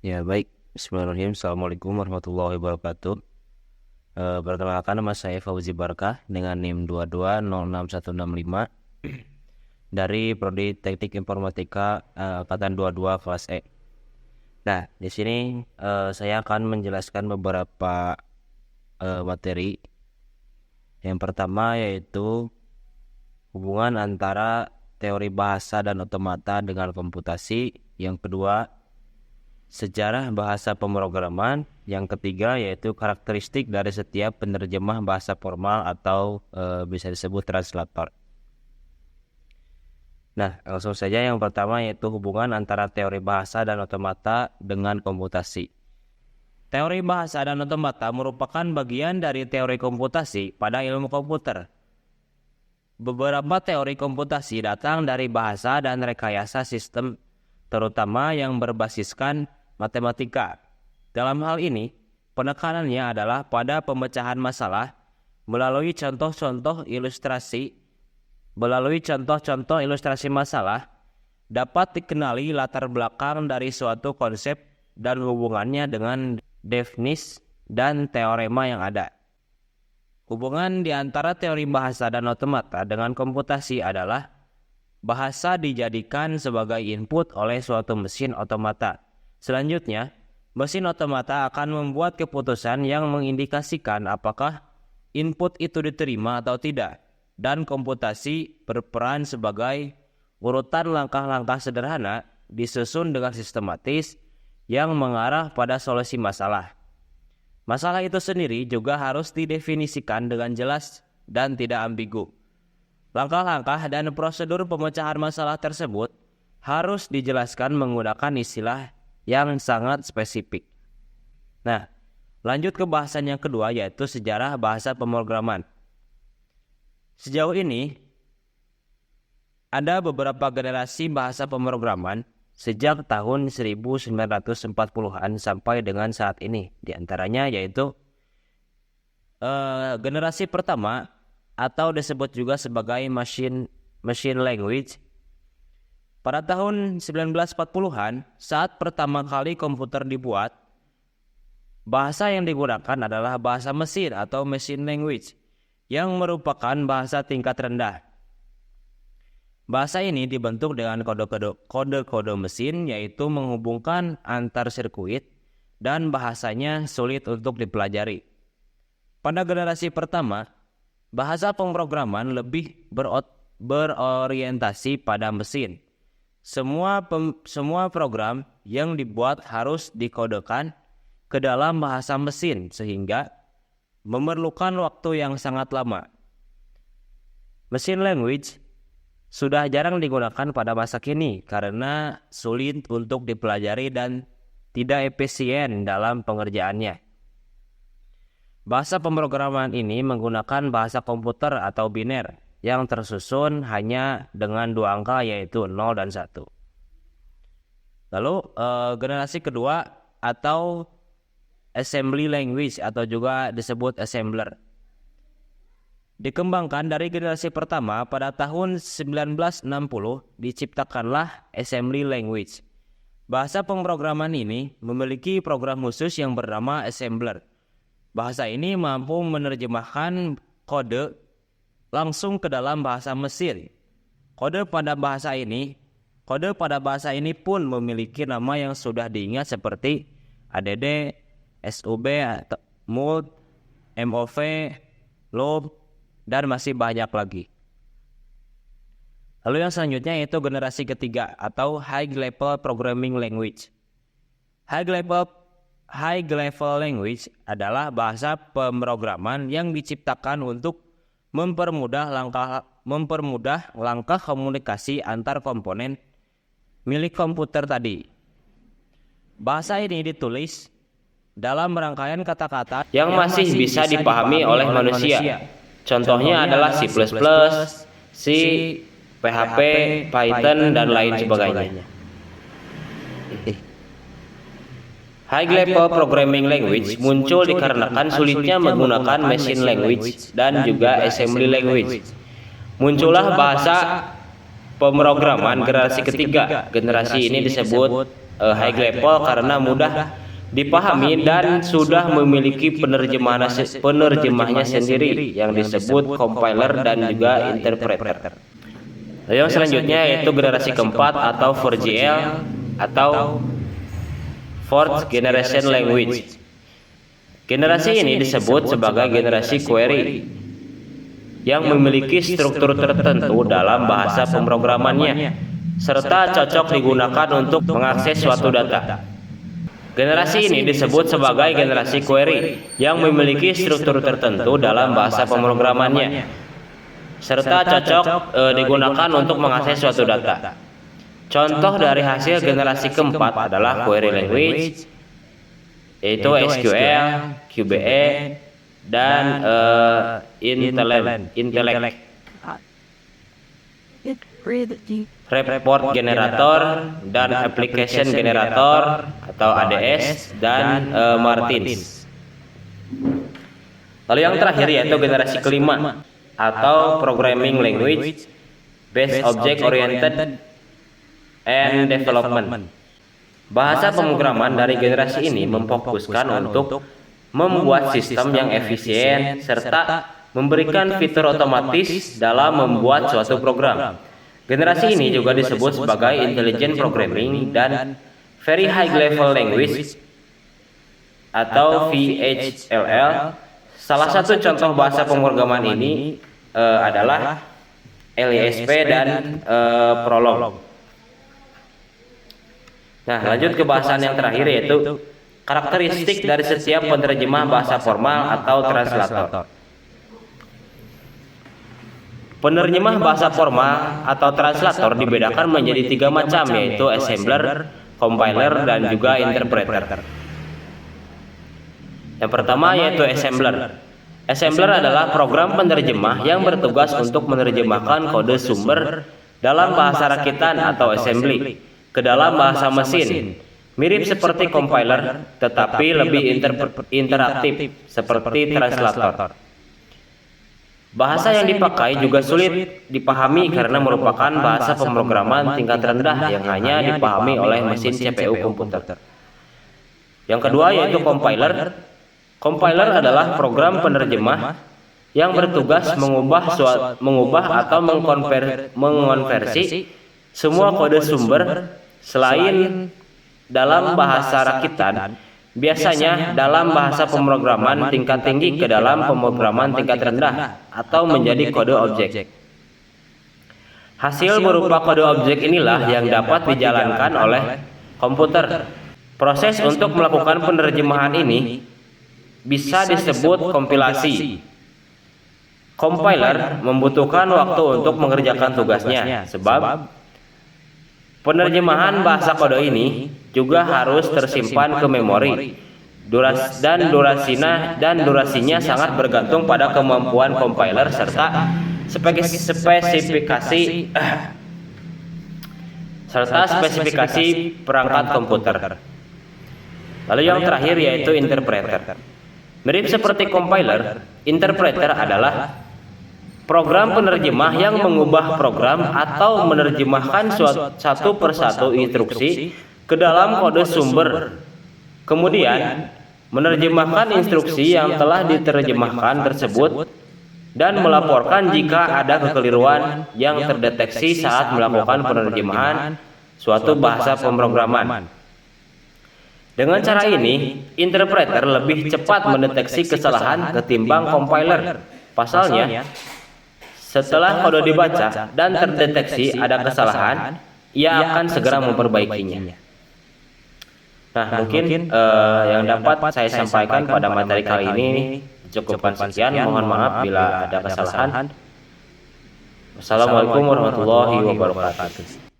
Ya baik, Bismillahirrahmanirrahim. Assalamualaikum warahmatullahi wabarakatuh. Perkenalkan, nama saya Fauzi Barkah dengan NIM 2206165 dari Prodi Teknik Informatika angkatan 22 kelas E. Nah, di sini saya akan menjelaskan beberapa materi. Yang pertama yaitu hubungan antara teori bahasa dan otomata dengan komputasi. Yang kedua, sejarah bahasa pemrograman. Yang ketiga yaitu karakteristik dari setiap penerjemah bahasa formal atau bisa disebut translator. Nah, langsung saja yang pertama yaitu hubungan antara teori bahasa dan otomata dengan komputasi. Teori bahasa dan otomata merupakan bagian dari teori komputasi pada ilmu komputer. Beberapa teori komputasi datang dari bahasa dan rekayasa sistem, terutama yang berbasiskan matematika. Dalam hal ini, penekanannya adalah pada pemecahan masalah melalui contoh-contoh ilustrasi masalah dapat dikenali latar belakang dari suatu konsep dan hubungannya dengan definisi dan teorema yang ada. Hubungan di antara teori bahasa dan otomata dengan komputasi adalah bahasa dijadikan sebagai input oleh suatu mesin otomata. Selanjutnya, mesin otomata akan membuat keputusan yang mengindikasikan apakah input itu diterima atau tidak, dan komputasi berperan sebagai urutan langkah-langkah sederhana disusun dengan sistematis yang mengarah pada solusi masalah. Masalah itu sendiri juga harus didefinisikan dengan jelas dan tidak ambigu. Langkah-langkah dan prosedur pemecahan masalah tersebut harus dijelaskan menggunakan istilah yang sangat spesifik. Nah, lanjut ke bahasan yang kedua yaitu sejarah bahasa pemrograman. Sejauh ini, ada beberapa generasi bahasa pemrograman sejak tahun 1940-an sampai dengan saat ini. Di antaranya yaitu generasi pertama atau disebut juga sebagai machine language. Pada tahun 1940-an, saat pertama kali komputer dibuat, bahasa yang digunakan adalah bahasa mesin atau machine language yang merupakan bahasa tingkat rendah. Bahasa ini dibentuk dengan kode-kode mesin, yaitu menghubungkan antar sirkuit, dan bahasanya sulit untuk dipelajari. Pada generasi pertama, bahasa pemrograman lebih berorientasi pada mesin. Semua program yang dibuat harus dikodekan ke dalam bahasa mesin sehingga memerlukan waktu yang sangat lama. Machine language sudah jarang digunakan pada masa kini karena sulit untuk dipelajari dan tidak efisien dalam pengerjaannya. Bahasa pemrograman ini menggunakan bahasa komputer atau biner yang tersusun hanya dengan dua angka yaitu 0 dan 1. Lalu generasi kedua atau assembly language atau juga disebut assembler. Dikembangkan dari generasi pertama pada tahun 1960 diciptakanlah assembly language. Bahasa pemrograman ini memiliki program khusus yang bernama assembler. Bahasa ini mampu menerjemahkan kode langsung ke dalam bahasa mesin. Kode pada bahasa ini pun memiliki nama yang sudah diingat seperti ADD, SUB, MUL, MOV, LOB, dan masih banyak lagi. Lalu yang selanjutnya yaitu generasi ketiga atau High Level Programming Language. High Level Language adalah bahasa pemrograman yang diciptakan untuk mempermudah langkah komunikasi antar komponen milik komputer tadi. Bahasa ini ditulis dalam rangkaian kata-kata yang masih bisa dipahami oleh manusia. Contohnya adalah C++, C, PHP, Python, dan lain sebagainya. High Level Programming Language muncul dikarenakan sulitnya menggunakan machine language dan juga assembly language. Muncullah bahasa pemrograman generasi ketiga. Generasi ini disebut high level karena mudah dipahami dan sudah memiliki penerjemahnya sendiri yang disebut compiler dan juga interpreter. Lalu yang selanjutnya yaitu generasi keempat atau 4GL atau Fourth Generation Language. Generasi ini disebut sebagai generasi query yang memiliki struktur tertentu dalam bahasa pemrogramannya serta cocok digunakan untuk mengakses suatu data. Generasi ini disebut sebagai generasi query yang memiliki struktur tertentu dalam bahasa pemrogramannya serta cocok digunakan untuk mengakses suatu data. Contoh dari hasil generasi keempat adalah query language, yaitu SQL, QBE, dan Intellect. Report generator dan application generator atau ADS dan Martins. Lalu yang terakhir yaitu generasi kelima atau programming language based object oriented and development. Bahasa pemrograman dari generasi ini memfokuskan untuk membuat sistem yang efisien serta memberikan fitur otomatis dalam membuat suatu program. Generasi ini juga disebut sebagai Intelligent Programming dan Very High Level Language atau VHLL. Salah satu contoh bahasa pemrograman ini adalah LISP dan Prolog. Nah, lanjut ke bahasan yang terakhir yaitu karakteristik dari setiap penerjemah bahasa formal atau translator. Penerjemah bahasa formal atau translator dibedakan menjadi 3 macam yaitu assembler, compiler, dan juga interpreter. Yang pertama yaitu assembler. Assembler adalah program penerjemah yang bertugas untuk menerjemahkan kode sumber dalam bahasa rakitan atau assembly ke dalam bahasa mesin. Mirip seperti compiler tetapi lebih interaktif seperti translator. Bahasa yang dipakai juga sulit dipahami karena merupakan bahasa pemrograman tingkat rendah yang hanya dipahami oleh mesin CPU komputer. Yang kedua yaitu compiler. Compiler adalah program penerjemah yang bertugas mengubah atau mengonversi semua kode sumber selain dalam bahasa rakitan, biasanya dalam bahasa pemrograman tingkat tinggi ke dalam pemrograman tingkat rendah atau menjadi kode objek. Hasil berupa kode objek inilah yang dapat dijalankan oleh komputer. Proses untuk melakukan penerjemahan ini bisa disebut kompilasi. Compiler membutuhkan waktu untuk mengerjakan tugasnya sebab penerjemahan bahasa kode ini juga harus tersimpan ke memori. Durasinya sangat bergantung pada kemampuan compiler serta spesifikasi perangkat komputer. Lalu yang terakhir yaitu interpreter. Mirip seperti compiler, interpreter adalah program penerjemah yang mengubah program atau menerjemahkan satu persatu instruksi ke dalam kode sumber. Kemudian menerjemahkan instruksi yang telah diterjemahkan tersebut dan melaporkan jika ada kekeliruan yang terdeteksi saat melakukan penerjemahan suatu bahasa pemrograman. Dengan cara ini, interpreter lebih cepat mendeteksi kesalahan ketimbang compiler. Pasalnya, setelah kode dibaca dan terdeteksi ada kesalahan, ia akan segera memperbaikinya. Nah, mungkin yang dapat saya sampaikan pada materi kali ini cukupkan sekian. Mohon maaf bila ada kesalahan. Wassalamualaikum warahmatullahi wabarakatuh.